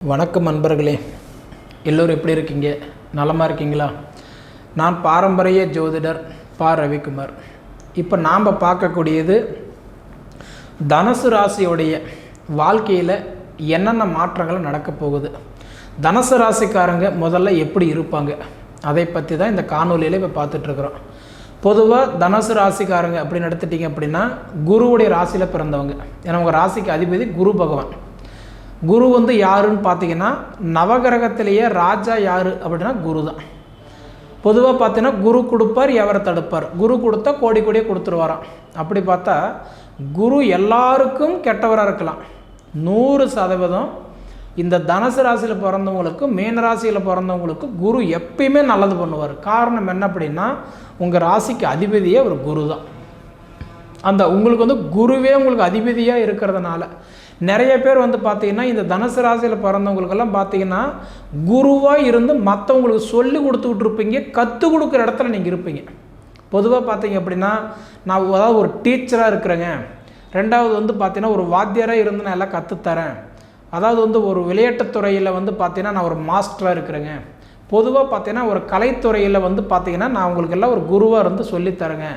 வணக்கம் நண்பர்களே, எல்லோரும் எப்படி இருக்கீங்க? நலமாக இருக்கீங்களா? நான் பாரம்பரிய ஜோதிடர் பா ரவிக்குமார். இப்போ நாம் பார்க்கக்கூடியது தனுசு ராசியோடைய வாழ்க்கையில் என்னென்ன மாற்றங்கள் நடக்க போகுது, தனுசு ராசிக்காரங்க முதல்ல எப்படி இருப்பாங்க, அதை பற்றி தான் இந்த காணொலியில் இப்போ பார்த்துட்ருக்குறோம். பொதுவாக தனுசு ராசிக்காரங்க அப்படின்னு எடுத்துட்டிங்க அப்படின்னா குருவுடைய ராசியில் பிறந்தவங்க. ஏன்னா உங்கள் ராசிக்கு அதிபதி குரு பகவான். குரு யாருன்னு பார்த்தீங்கன்னா நவகிரகத்திலேயே ராஜா யார் அப்படின்னா குரு தான். பொதுவாக பார்த்தீங்கன்னா குரு கொடுப்பார், எவரை தடுப்பார். குரு கொடுத்தா கோடி கோடியே கொடுத்துருவாராம். அப்படி பார்த்தா குரு எல்லாருக்கும் கெட்டவராக இருக்கலாம். 100% இந்த தனுசு ராசியில் பிறந்தவங்களுக்கு, மீன ராசியில் பிறந்தவங்களுக்கு குரு எப்பயுமே நல்லது பண்ணுவார். காரணம் என்ன அப்படின்னா உங்கள் ராசிக்கு அதிபதியே ஒரு குரு தான். அந்த உங்களுக்கு குருவே உங்களுக்கு அதிபதியாக இருக்கிறதுனால நிறைய பேர் பார்த்தீங்கன்னா இந்த தனுசு ராசியில் பிறந்தவங்களுக்கெல்லாம் பார்த்தீங்கன்னா குருவாக இருந்து மற்றவங்களுக்கு சொல்லி கொடுத்துக்கிட்டு இருப்பீங்க, கற்றுக் கொடுக்குற இடத்துல நீங்கள் இருப்பீங்க. பொதுவாக பார்த்தீங்க அப்படின்னா நான் அதாவது ஒரு டீச்சராக இருக்கிறேங்க, ரெண்டாவது பார்த்தீங்கன்னா ஒரு வாத்தியாராக இருந்து நான் எல்லாம் கற்றுத்தரேன், அதாவது ஒரு விளையாட்டுத்துறையில் பார்த்தீங்கன்னா நான் ஒரு மாஸ்டராக இருக்கிறேங்க, பொதுவாக பார்த்தீங்கன்னா ஒரு கலைத்துறையில் பார்த்தீங்கன்னா நான் உங்களுக்கு எல்லாம் ஒரு குருவாக இருந்து சொல்லித்தரேங்க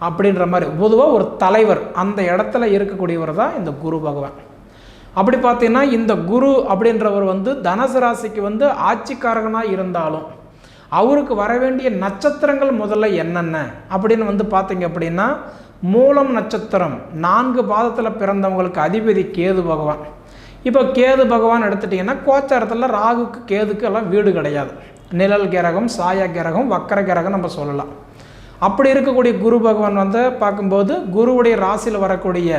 அப்படின்ற மாதிரி பொதுவாக ஒரு தலைவர் அந்த இடத்துல இருக்கக்கூடியவர் தான் இந்த குரு பகவான். அப்படி பார்த்தீங்கன்னா இந்த குரு அப்படின்றவர் தனுசு ராசிக்கு ஆட்சிக்காரகனாக இருந்தாலும் அவருக்கு வர வேண்டிய நட்சத்திரங்கள் முதல்ல என்னென்ன அப்படின்னு பார்த்தீங்க அப்படின்னா மூலம் நட்சத்திரம் 4 பாதத்தில் பிறந்தவங்களுக்கு அதிபதி கேது பகவான். இப்போ கேது பகவான் எடுத்துட்டிங்கன்னா கோச்சாரத்தில் ராகுக்கு கேதுக்கு எல்லாம் வீடு கிடையாது. நிழல் கிரகம், சாய கிரகம், வக்கர கிரகம் நம்ம சொல்லலாம். அப்படி இருக்கக்கூடிய குரு பகவான் பார்க்கும்போது குருவுடைய ராசியில் வரக்கூடிய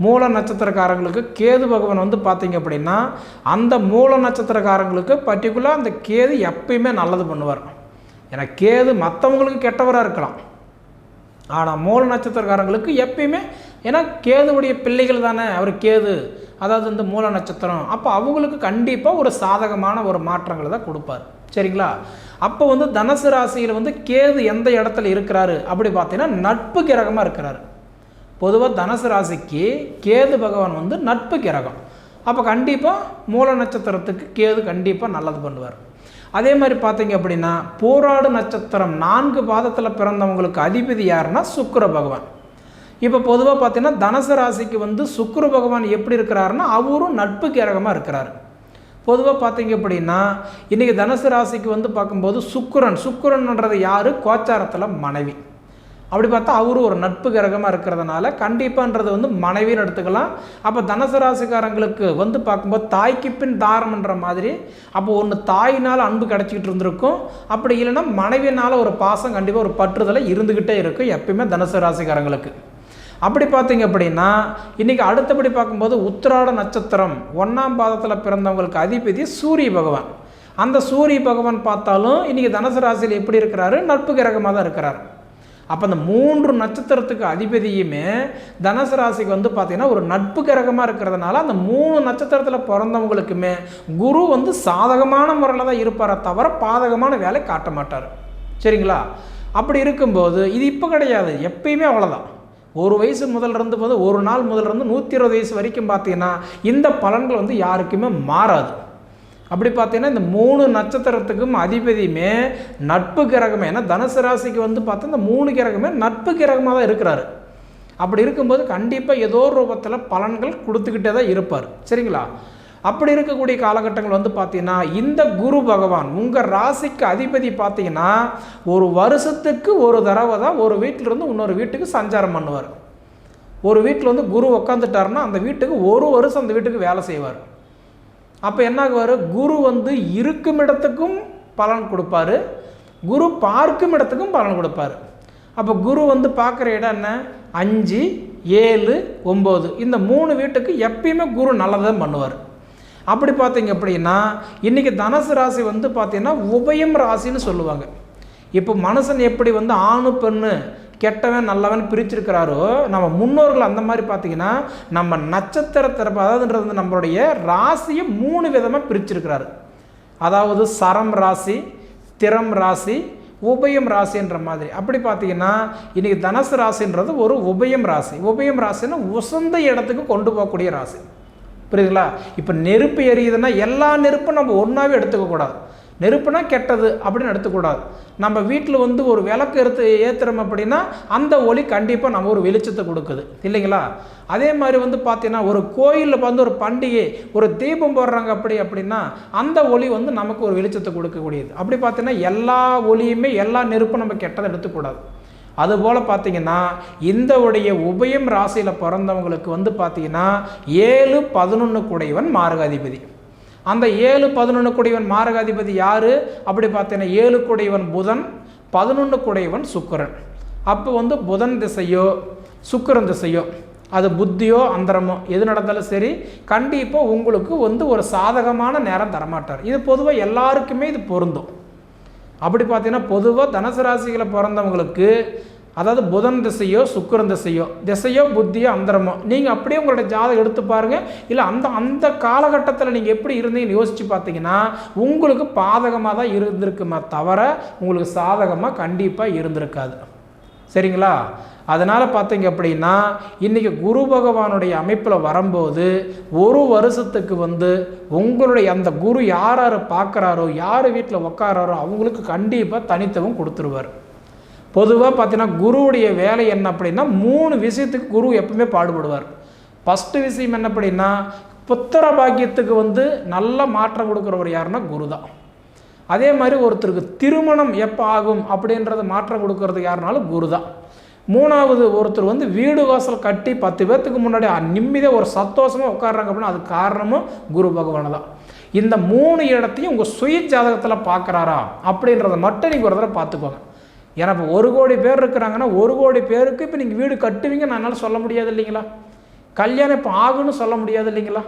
மூல நட்சத்திரக்காரங்களுக்கு கேது பகவான் பார்த்தீங்க அப்படின்னா அந்த மூல நட்சத்திரக்காரங்களுக்கு பர்டிகுலராக அந்த கேது எப்பயுமே நல்லது பண்ணுவார். ஏன்னா கேது மற்றவங்களுக்கு கெட்டவராக இருக்கலாம், ஆனால் மூல நட்சத்திரக்காரங்களுக்கு எப்பயுமே, ஏன்னா கேதுவுடைய பிள்ளைகள் தானே அவர் கேது, அதாவது இந்த மூல நட்சத்திரம், அப்போ அவங்களுக்கு கண்டிப்பாக ஒரு சாதகமான ஒரு மாற்றங்களை தான் கொடுப்பார். சரிங்களா? அப்போ தனுசு ராசியில் கேது எந்த இடத்துல இருக்கிறாரு அப்படி பார்த்தீங்கன்னா நட்பு கிரகமாக இருக்கிறாரு. பொதுவாக தனுசு ராசிக்கு கேது பகவான் நட்பு கிரகம். அப்போ கண்டிப்பாக மூல நட்சத்திரத்துக்கு கேது கண்டிப்பாக நல்லது பண்ணுவார். அதே மாதிரி பார்த்தீங்க அப்படின்னா போராடு நட்சத்திரம் 4 பாதத்தில் பிறந்தவங்களுக்கு அதிபதி யாருன்னா சுக்கிர பகவான். இப்போ பொதுவாக பார்த்தீங்கன்னா தனுசு ராசிக்கு சுக்கிர பகவான் எப்படி இருக்கிறாருன்னா அவரும் நட்பு கிரகமாக இருக்கிறார். பொதுவாக பார்த்தீங்க அப்படின்னா இன்றைக்கி தனுசு ராசிக்கு பார்க்கும்போது சுக்கிரன்ன்றது யார்? கோச்சாரத்தில் மனைவி. அப்படி பார்த்தா அவரும் ஒரு நட்பு கிரகமாக இருக்கிறதுனால கண்டிப்பான்றது மனைவின்னு எடுத்துக்கலாம். அப்போ தனுசு ராசிக்காரங்களுக்கு பார்க்கும்போது தாய்க்கு பின் தாரம்ன்ற மாதிரி அப்போ ஒன்று தாயினால் அன்பு கிடச்சிக்கிட்டு இருந்திருக்கும், அப்படி இல்லைன்னா மனைவினால் ஒரு பாசம் கண்டிப்பாக ஒரு பற்றுதலை இருந்துக்கிட்டே இருக்கும் எப்பயுமே தனுசு ராசிக்காரங்களுக்கு. அப்படி பார்த்தீங்க அப்படின்னா இன்றைக்கி அடுத்தபடி பார்க்கும்போது உத்திராட நட்சத்திரம் 1ஆம் பாதத்தில் பிறந்தவங்களுக்கு அதிபதி சூரிய பகவான். அந்த சூரிய பகவான் பார்த்தாலும் இன்றைக்கி தனுசு ராசியில் எப்படி இருக்கிறாரு? நட்பு கிரகமாக தான் இருக்கிறார். அப்போ அந்த 3 நட்சத்திரத்துக்கு அதிபதியுமே தனுசு ராசிக்கு பார்த்தீங்கன்னா ஒரு நட்பு கிரகமாக இருக்கிறதுனால அந்த 3 நட்சத்திரத்தில் பிறந்தவங்களுக்குமே குரு சாதகமான முறையில் தான் இருப்பாரே தவிர பாதகமான வேலை காட்ட மாட்டார். சரிங்களா? அப்படி இருக்கும்போது இது இப்போ கிடையாது, எப்பயுமே அவ்வளோதான். ஒரு வயசு முதல்ல போது ஒரு நாள் முதல்ல 120 வயசு வரைக்கும் பார்த்தீங்கன்னா இந்த பலன்கள் யாருக்குமே மாறாது. அப்படி பார்த்தீங்கன்னா இந்த 3 நட்சத்திரத்துக்கும் அதிபதியுமே நட்பு கிரகமே. ஏன்னா தனுசு ராசிக்கு பார்த்தா இந்த 3 கிரகமே நட்பு கிரகமாக தான் இருக்கிறாரு. அப்படி இருக்கும்போது கண்டிப்பாக ஏதோ ரூபத்தில் பலன்கள் கொடுத்துக்கிட்டே தான் இருப்பார். சரிங்களா? அப்படி இருக்கக்கூடிய காலகட்டங்கள் பார்த்தீங்கன்னா இந்த குரு பகவான் உங்கள் ராசிக்கு அதிபதி பார்த்தீங்கன்னா ஒரு வருஷத்துக்கு ஒரு தடவை தான் ஒரு வீட்டிலிருந்து இன்னொரு வீட்டுக்கு சஞ்சாரம் பண்ணுவார். ஒரு வீட்டில் குரு உக்காந்துட்டாருன்னா அந்த வீட்டுக்கு ஒரு வருஷம் அந்த வீட்டுக்கு வேலை செய்வார். அப்போ என்ன ஆகுவார்? குரு இருக்கும் இடத்துக்கும் பலன் கொடுப்பார், குரு பார்க்கும் இடத்துக்கும் பலன் கொடுப்பார். அப்போ குரு பார்க்குற இடம் என்ன? 5, 7, 9 இந்த 3 வீட்டுக்கு எப்பயுமே குரு நல்லதான் பண்ணுவார். அப்படி பார்த்தீங்க அப்படின்னா இன்றைக்கி தனுசு ராசி பார்த்தீங்கன்னா உபயம் ராசின்னு சொல்லுவாங்க. இப்போ மனுஷன் எப்படி ஆணு பெண்ணு கெட்டவன் நல்லவன் பிரிச்சிருக்கிறாரோ நம்ம முன்னோர்கள் அந்த மாதிரி பார்த்தீங்கன்னா நம்ம நட்சத்திரத்தை அதாவதுன்றது நம்மளுடைய ராசியை 3 விதமாக பிரிச்சிருக்கிறாரு. அதாவது சரம் ராசி, திறம் ராசி, உபயம் ராசின்ற மாதிரி. அப்படி பார்த்தீங்கன்னா இன்றைக்கி தனுசு ராசின்றது ஒரு உபயம் ராசி. உபயம் ராசின்னா உசந்த இடத்துக்கு கொண்டு போகக்கூடிய ராசி. புரியுதுங்களா? இப்போ நெருப்பு எரியுதுன்னா எல்லா நெருப்பும் நம்ம ஒன்றாவே எடுத்துக்கக்கூடாது. நெருப்புனா கெட்டது அப்படின்னு எடுத்துக்கூடாது. நம்ம வீட்டில் வந்து ஒரு விளக்கு ஏற்றுறோம் அப்படின்னா அந்த ஒளி கண்டிப்பாக நம்ம ஒரு வெளிச்சத்தை கொடுக்குது இல்லைங்களா? அதே மாதிரி வந்து பார்த்தீங்கன்னா ஒரு கோயிலில் வந்து ஒரு பண்டிகை ஒரு தீபம் போடுறாங்க அப்படின்னா அந்த ஒளி வந்து நமக்கு ஒரு வெளிச்சத்தை கொடுக்கக்கூடியது. அப்படி பார்த்தீங்கன்னா எல்லா ஒளியுமே எல்லா நெருப்பும் நம்ம கெட்டதை எடுத்துக்கூடாது. அதுபோல் பார்த்தீங்கன்னா இந்த உடைய உபயம் ராசியில் பிறந்தவங்களுக்கு வந்து பார்த்தீங்கன்னா 7-11 கூடையவன் மாரகாதிபதி. அந்த 7-11 கூடையவன் மாரகாதிபதி யார் அப்படி பார்த்தீங்கன்னா 7 கூடையவன் புதன், 11 கூடையவன் சுக்கிரன். அப்போ வந்து புதன் திசையோ சுக்கிரன் திசையோ அது புத்தியோ அந்தரமோ எது நடந்தாலும் சரி கண்டிப்பாக உங்களுக்கு வந்து ஒரு சாதகமான நேரம் தரமாட்டார். இது பொதுவாக எல்லாருக்குமே இது பொருந்தும். அப்படி பார்த்தீங்கன்னா பொதுவாக தனுசு ராசிகளை பிறந்தவங்களுக்கு அதாவது புதன் திசையோ சுக்கிரன் திசையோ புத்தியோ அந்தரமோ நீங்கள் அப்படியே உங்களோட ஜாதகம் எடுத்து பாருங்கள். இல்லை அந்த காலகட்டத்தில் நீங்கள் எப்படி இருந்தீங்கன்னு யோசித்து பார்த்தீங்கன்னா உங்களுக்கு பாதகமாக தான் இருந்திருக்குமா தவிர உங்களுக்கு சாதகமாக கண்டிப்பாக இருந்திருக்காது. சரிங்களா? அதனால் பார்த்தீங்க அப்படின்னா இன்றைக்கி குரு பகவானுடைய அமைப்பில் வரும்போது ஒரு வருஷத்துக்கு வந்து உங்களுடைய அந்த குரு யார் பார்க்குறாரோ யார் வீட்டில் உட்காராரோ அவங்களுக்கு கண்டிப்பாக தனித்துவம் கொடுத்துருவார். பொதுவாக பார்த்தீங்கன்னா குருவுடைய வேலை என்ன அப்படின்னா 3 விஷயத்துக்கு குரு எப்பவுமே பாடுபடுவார். ஃபஸ்ட்டு விஷயம் என்ன அப்படின்னா புத்திர பாக்கியத்துக்கு வந்து நல்ல மாற்றம் கொடுக்குறவர் யாருன்னா குரு தான். அதே மாதிரி ஒருத்தருக்கு திருமணம் எப்போ ஆகும் அப்படின்றத மாற்றம் கொடுக்கறது யாருனாலும் குரு தான். 3வது ஒருத்தர் வந்து வீடு வாசல் கட்டி 10 பேர்த்துக்கு முன்னாடி நிம்மதியாக ஒரு சந்தோஷமாக உட்காடுறாங்க அப்படின்னா அது காரணமும் குரு பகவான் தான். இந்த 3 இடத்தையும் உங்கள் சுய ஜாதகத்தில் பார்க்குறாரா அப்படின்றத மட்டும் நீங்கள் ஒரு தடவை பார்த்துக்கோங்க. ஏன்னா இப்போ 1 கோடி பேர் இருக்கிறாங்கன்னா 1 கோடி பேருக்கு இப்போ நீங்கள் வீடு கட்டுவீங்க என்னால் சொல்ல முடியாது இல்லைங்களா? கல்யாணம் இப்போ ஆகுன்னு சொல்ல முடியாது இல்லைங்களா?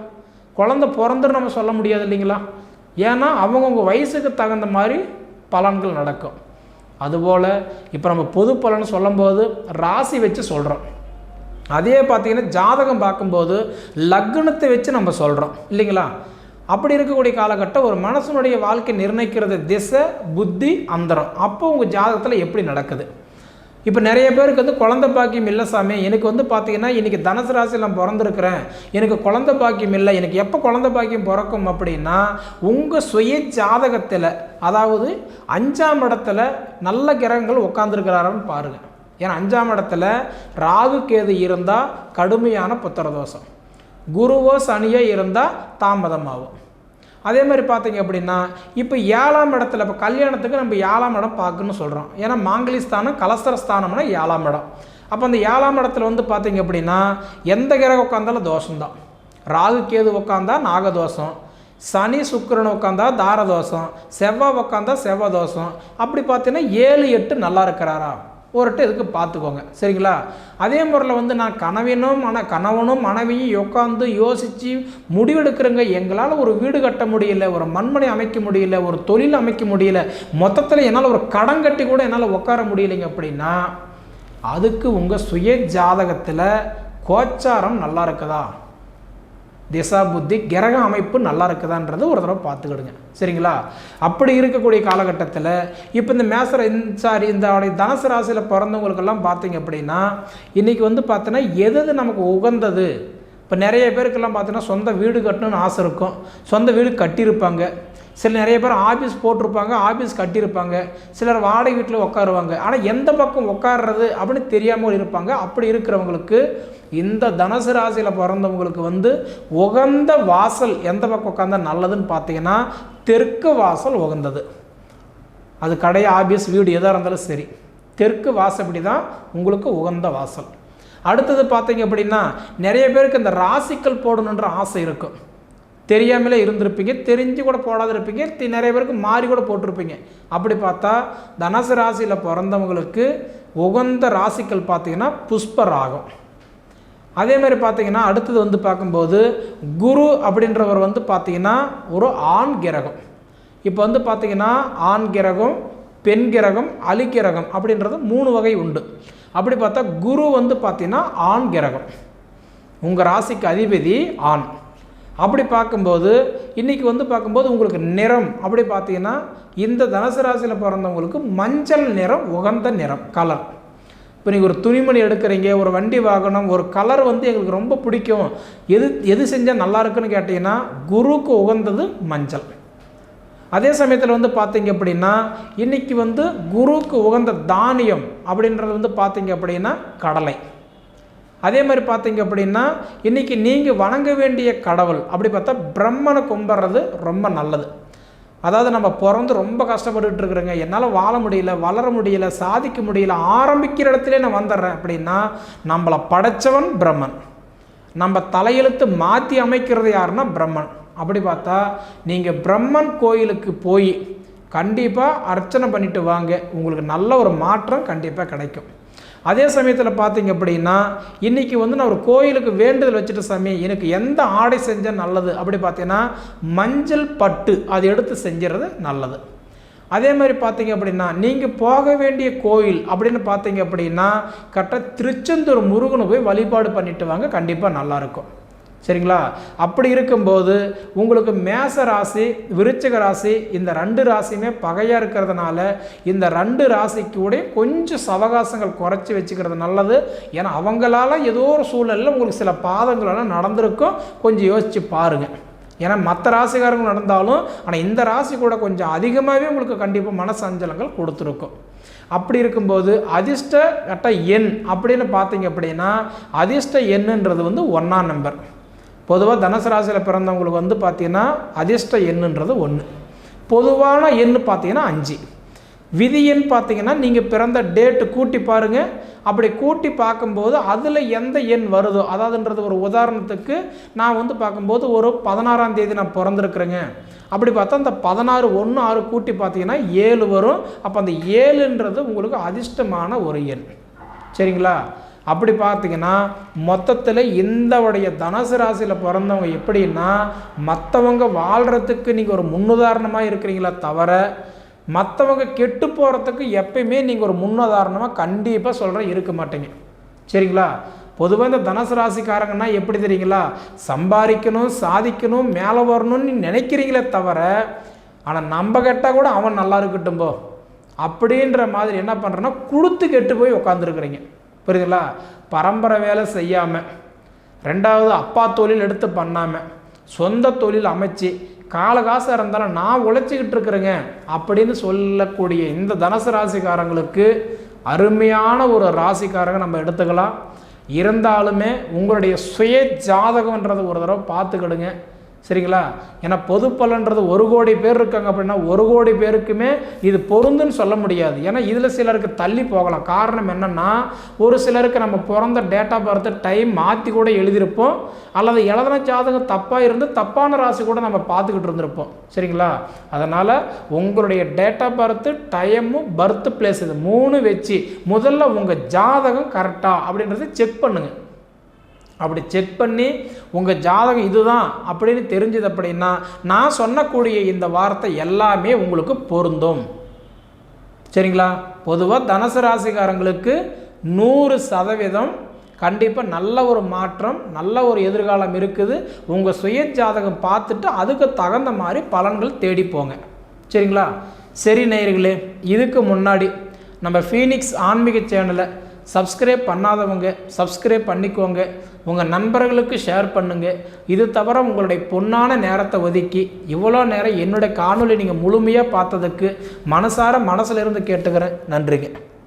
குழந்தை பிறந்துன்னு நம்ம சொல்ல முடியாது இல்லைங்களா? ஏன்னா அவங்கவுங்க வயசுக்கு தகுந்த மாதிரி பலன்கள் நடக்கும். அதுபோல் இப்போ நம்ம பொது பலன் சொல்லும்போது ராசி வச்சு சொல்கிறோம். அதே பார்த்திங்கன்னா ஜாதகம் பார்க்கும்போது லக்னத்தை வச்சு நம்ம சொல்கிறோம் இல்லைங்களா? அப்படி இருக்கக்கூடிய காலகட்டம் ஒரு மனசனுடைய வாழ்க்கை நிர்ணயிக்கிறது திசை புத்தி அந்தரம். அப்போ உங்கள் ஜாதகத்தில் எப்படி நடக்குது? இப்போ நிறைய பேருக்கு வந்து குழந்தை பாக்கியம் இல்லை சாமி, எனக்கு வந்து பார்த்தீங்கன்னா இன்றைக்கி தனுசு ராசியில் நான் பிறந்திருக்கிறேன், எனக்கு குழந்தை பாக்கியம் இல்லை, எனக்கு எப்போ குழந்தை பாக்கியம் பிறக்கும் அப்படின்னா உங்கள் சுய ஜாதகத்தில் அதாவது 5ஆம் இடத்துல நல்ல கிரகங்கள் உட்காந்துருக்கிறாரான்னு பாருங்கள். ஏன்னா 5ஆம் இடத்துல ராகு கேது இருந்தால் கடுமையான புத்திரதோஷம், குருவோ சனியோ இருந்தால் தாமதமாகும். அதே மாதிரி பார்த்தீங்க அப்படின்னா இப்போ 7ஆம் இடத்துல இப்போ கல்யாணத்துக்கு நம்ம 7ஆம் இடம் பார்க்கணும்னு சொல்கிறோம். ஏன்னா மாங்கலி ஸ்தானம் கலஸ்தர ஸ்தானம்னா 7ஆம் இடம். அப்போ அந்த 7ஆம் இடத்துல வந்து பார்த்தீங்க அப்படின்னா எந்த கிரகம் உட்காந்தாலும் தோஷம்தான். ராகு கேது உட்காந்தா நாகதோஷம், சனி சுக்கிரன் உட்காந்தா தாரதோஷம், செவ்வாய் உட்காந்தா செவ்வாய் தோஷம். அப்படி பார்த்தீங்கன்னா 7-8 நல்லா இருக்கிறாரா ஒருட்டு இதுக்கு பார்த்துக்கோங்க. சரிங்களா? அதே முறையில் வந்து நான் கணவனும் மனைவியும் உட்காந்து யோசித்து முடிவெடுக்கிறேங்க, எங்களால் ஒரு வீடு கட்ட முடியல, ஒரு மண்மனை அமைக்க முடியல, ஒரு தொழில் அமைக்க முடியல, மொத்தத்தில் என்னால் ஒரு கடன் கட்டி கூட என்னால் உட்கார முடியலைங்க அப்படின்னா அதுக்கு உங்கள் சுய ஜாதகத்தில் கோச்சாரம் நல்லா இருக்குதா, திசா புத்தி கிரக அமைப்பு நல்லா இருக்குதான்றது ஒரு தடவை பார்த்துக்கிடுங்க. சரிங்களா? அப்படி இருக்கக்கூடிய காலகட்டத்தில் இப்போ இந்த தனுசு ராசியில் பிறந்தவங்களுக்கெல்லாம் பார்த்தீங்க அப்படின்னா இன்றைக்கி வந்து பார்த்தோன்னா எது நமக்கு உகந்தது. இப்போ நிறைய பேருக்கெல்லாம் பார்த்தீங்கன்னா சொந்த வீடு கட்டணும்னு ஆசை இருக்கும், சொந்த வீடு கட்டியிருப்பாங்க. நிறைய பேர் ஆஃபீஸ் போட்டிருப்பாங்க, ஆஃபீஸ் கட்டியிருப்பாங்க, சிலர் வாடகை வீட்டில் உட்காருவாங்க. ஆனால் எந்த பக்கம் உட்கார்றது அப்படின்னு தெரியாமல் இருப்பாங்க. அப்படி இருக்கிறவங்களுக்கு இந்த தனுசு ராசியில் பிறந்தவங்களுக்கு வந்து உகந்த வாசல் எந்த பக்கம் உட்காந்தா நல்லதுன்னு பார்த்தீங்கன்னா தெற்கு வாசல் உகந்தது. அது கடை ஆஃபீஸ் வீடு எதாக இருந்தாலும் சரி தெற்கு வாசப்படி தான் உங்களுக்கு உகந்த வாசல். அடுத்தது பார்த்தீங்க அப்படின்னா நிறைய பேருக்கு இந்த ராசிக்கல் போடணுன்ற ஆசை இருக்கும், தெரியாமலே இருந்திருப்பீங்க, தெரிஞ்சு கூட போடாத இருப்பீங்க, நிறைய பேருக்கு மாறி கூட போட்டிருப்பீங்க. அப்படி பார்த்தா தனுசு ராசியில் பிறந்தவங்களுக்கு உகந்த ராசிக்கல் பார்த்தீங்கன்னா புஷ்பராகம். அதே மாதிரி பார்த்தீங்கன்னா அடுத்தது வந்து பார்க்கும்போது குரு அப்படின்றவர் வந்து பார்த்தீங்கன்னா ஒரு ஆண் கிரகம். இப்போ வந்து பார்த்தீங்கன்னா ஆண் கிரகம் பெண் கிரகம் அலிக்கிரகம் அப்படின்றது 3 வகை உண்டு. அப்படி பார்த்தா குரு வந்து பார்த்தீங்கன்னா ஆண் கிரகம், உங்கள் ராசிக்கு அதிபதி ஆண். அப்படி பார்க்கும்போது இன்றைக்கி வந்து பார்க்கும்போது உங்களுக்கு நிறம் அப்படி பார்த்தீங்கன்னா இந்த தனுசு ராசியில் பிறந்தவங்களுக்கு மஞ்சள் நிறம் உகந்த நிறம் கலர். இப்போ நீங்கள் ஒரு துணிமணி எடுக்கிறீங்க, ஒரு வண்டி வாகனம், ஒரு கலர் வந்து எங்களுக்கு ரொம்ப பிடிக்கும், எது செஞ்சால் நல்லா இருக்குன்னு கேட்டிங்கன்னா குருவுக்கு உகந்தது மஞ்சள். அதே சமயத்தில் வந்து பார்த்தீங்க அப்படின்னா இன்றைக்கி வந்து குருவுக்கு உகந்த தானியம் அப்படின்றது வந்து பார்த்தீங்க அப்படின்னா கடலை. அதே மாதிரி பார்த்தீங்க அப்படின்னா இன்றைக்கி நீங்கள் வணங்க வேண்டிய கடவுள் அப்படி பார்த்தா பிரம்மனை கும்பிட்றது ரொம்ப நல்லது. அதாவது நம்ம பிறந்து ரொம்ப கஷ்டப்பட்டுட்டு இருக்கிறேங்க, என்னால் வாழ முடியல, வளர முடியல, சாதிக்க முடியல, ஆரம்பிக்கிற இடத்துல நான் வந்துடுறேன் அப்படின்னா நம்மளை படைத்தவன் பிரம்மன், நம்ம தலையெழுத்து மாற்றி அமைக்கிறது யாருன்னா பிரம்மன். அப்படி பார்த்தா நீங்கள் பிரம்மன் கோயிலுக்கு போய் கண்டிப்பாக அர்ச்சனை பண்ணிட்டு வாங்க, உங்களுக்கு நல்ல ஒரு மாற்றம் கண்டிப்பாக கிடைக்கும். அதே சமயத்தில் பார்த்தீங்க அப்படின்னா இன்றைக்கி வந்து நான் ஒரு கோயிலுக்கு வேண்டுதல் வச்சுட்டு சாமி எனக்கு எந்த ஆடை செஞ்சால் நல்லது அப்படி பார்த்தீங்கன்னா மஞ்சள் பட்டு அது எடுத்து செஞ்சுறது நல்லது. அதே மாதிரி பார்த்தீங்க அப்படின்னா நீங்கள் போக வேண்டிய கோயில் அப்படின்னு பார்த்தீங்க அப்படின்னா கரெக்டாக திருச்செந்தூர் முருகனை போய் வழிபாடு பண்ணிட்டு வாங்க, கண்டிப்பாக நல்லாயிருக்கும். சரிங்களா? அப்படி இருக்கும்போது உங்களுக்கு மேச ராசி, விருச்சிக ராசி இந்த 2 ராசியுமே பகையாக இருக்கிறதுனால இந்த 2 ராசிக்கு கூட கொஞ்சம் சவகாசங்கள் குறைச்சி வச்சுக்கிறது நல்லது. ஏன்னா அவங்களால ஏதோ ஒரு சூழலில் உங்களுக்கு சில பாதங்களெல்லாம் நடந்திருக்கும், கொஞ்சம் யோசித்து பாருங்கள். ஏன்னா மற்ற ராசிக்காரங்க நடந்தாலும் ஆனால் இந்த ராசி கூட கொஞ்சம் அதிகமாகவே உங்களுக்கு கண்டிப்பாக மனசஞ்சலங்கள் கொடுத்துருக்கும். அப்படி இருக்கும்போது அதிர்ஷ்ட கட்ட எண் அப்படின்னு பார்த்தீங்க அப்படின்னா அதிர்ஷ்ட எண்ணுன்றது வந்து 1ஆம் நம்பர். பொதுவாக தனுசு ராசியில் பிறந்தவங்களுக்கு வந்து பார்த்தீங்கன்னா அதிர்ஷ்ட எண்ணுன்றது 1. பொதுவான எண் பார்த்தீங்கன்னா 5. விதி எண் பார்த்தீங்கன்னா நீங்கள் பிறந்த டேட்டு கூட்டி பாருங்கள். அப்படி கூட்டி பார்க்கும்போது அதில் எந்த எண் வருதோ, அதாவதுன்றது ஒரு உதாரணத்துக்கு நான் வந்து பார்க்கும்போது ஒரு 16ஆம் தேதி நான் பிறந்திருக்கிறேங்க, அப்படி பார்த்தா அந்த 16 1 6 கூட்டி பார்த்தீங்கன்னா 7 வரும். அப்போ அந்த 7ன்றது உங்களுக்கு அதிர்ஷ்டமான ஒரு எண். சரிங்களா? அப்படி பார்த்தீங்கன்னா மொத்தத்தில் இந்தவுடைய தனுசு ராசியில் பிறந்தவங்க எப்படின்னா மற்றவங்க வாழ்கிறதுக்கு நீங்கள் ஒரு முன்னுதாரணமாக இருக்கிறீங்களா தவிர மற்றவங்க கெட்டு போகிறதுக்கு எப்பயுமே நீங்கள் ஒரு முன்னுதாரணமாக கண்டிப்பாக சொல்கிறேன் இருக்க மாட்டீங்க. சரிங்களா? பொதுவாக இந்த தனுசு ராசிக்காரங்கன்னா எப்படி தெரியுங்களா, சம்பாதிக்கணும், சாதிக்கணும், மேலே வரணும்னு நினைக்கிறீங்களே தவிர ஆனால் நம்ம கெட்டால் கூட அவன் நல்லா இருக்கட்டும் போ அப்படின்ற மாதிரி என்ன பண்ணுறேன்னா கொடுத்து கெட்டு போய் உட்காந்துருக்குறீங்க. புரியுதுங்களா? பரம்பரை வேலை செய்யாமல், 2வது அப்பா தொழில் எடுத்து பண்ணாமல், சொந்த தொழில் அமைச்சு காலகாசம் இருந்தாலும் நான் உழைச்சிக்கிட்டு இருக்கிறேங்க அப்படின்னு சொல்லக்கூடிய இந்த தனுசு ராசிக்காரங்களுக்கு அருமையான ஒரு ராசிக்காரங்க நம்ம எடுத்துக்கலாம். இருந்தாலுமே உங்களுடைய சுய ஜாதகம்ன்றது ஒரு தடவை பார்த்துக்கிடுங்க. சரிங்களா? ஏன்னா பொது பலன்றது 1 கோடி பேர் இருக்காங்க அப்படின்னா 1 கோடி பேருக்குமே இது பொருந்துன்னு சொல்ல முடியாது. ஏன்னா இதில் சிலருக்கு தள்ளி போகலாம். காரணம் என்னென்னா ஒரு சிலருக்கு நம்ம பிறந்த டேட் ஆஃப் பர்த் டைம் மாற்றி கூட எழுதியிருப்போம், அல்லது எழுதின ஜாதகம் தப்பாக இருந்து தப்பான ராசி கூட நம்ம பார்த்துக்கிட்டு இருந்திருப்போம். சரிங்களா? அதனால் உங்களுடைய date of birth time birth place இது 3 வச்சு முதல்ல உங்கள் ஜாதகம் கரெக்டா அப்படின்றத செக் பண்ணுங்கள். அப்படி செக் பண்ணி உங்கள் ஜாதகம் இதுதான் அப்படின்னு தெரிஞ்சது அப்படின்னா நான் சொன்னக்கூடிய இந்த வார்த்தை எல்லாமே உங்களுக்கு பொருந்தும். சரிங்களா? பொதுவாக தனுசு ராசிக்காரங்களுக்கு 100% கண்டிப்பாக நல்ல ஒரு மாற்றம், நல்ல ஒரு எதிர்காலம் இருக்குது. உங்கள் சுய ஜாதகம் பார்த்துட்டு அதுக்கு தகுந்த மாதிரி பலன்கள் தேடி போங்க. சரிங்களா? சரி நேயர்களே, இதுக்கு முன்னாடி நம்ம ஃபீனிக்ஸ் ஆன்மீக சேனலை சப்ஸ்கிரைப் பண்ணாதவங்க சப்ஸ்கிரைப் பண்ணிக்கோங்க, உங்கள் நண்பர்களுக்கு ஷேர் பண்ணுங்கள். இது தவிர உங்களுடைய பொன்னான நேரத்தை ஒதுக்கி இவ்வளோ நேரம் என்னுடைய காணொலி நீங்கள் முழுமையாக பார்த்ததுக்கு மனசில் இருந்து கேட்டுக்கிறேன். நன்றிங்க.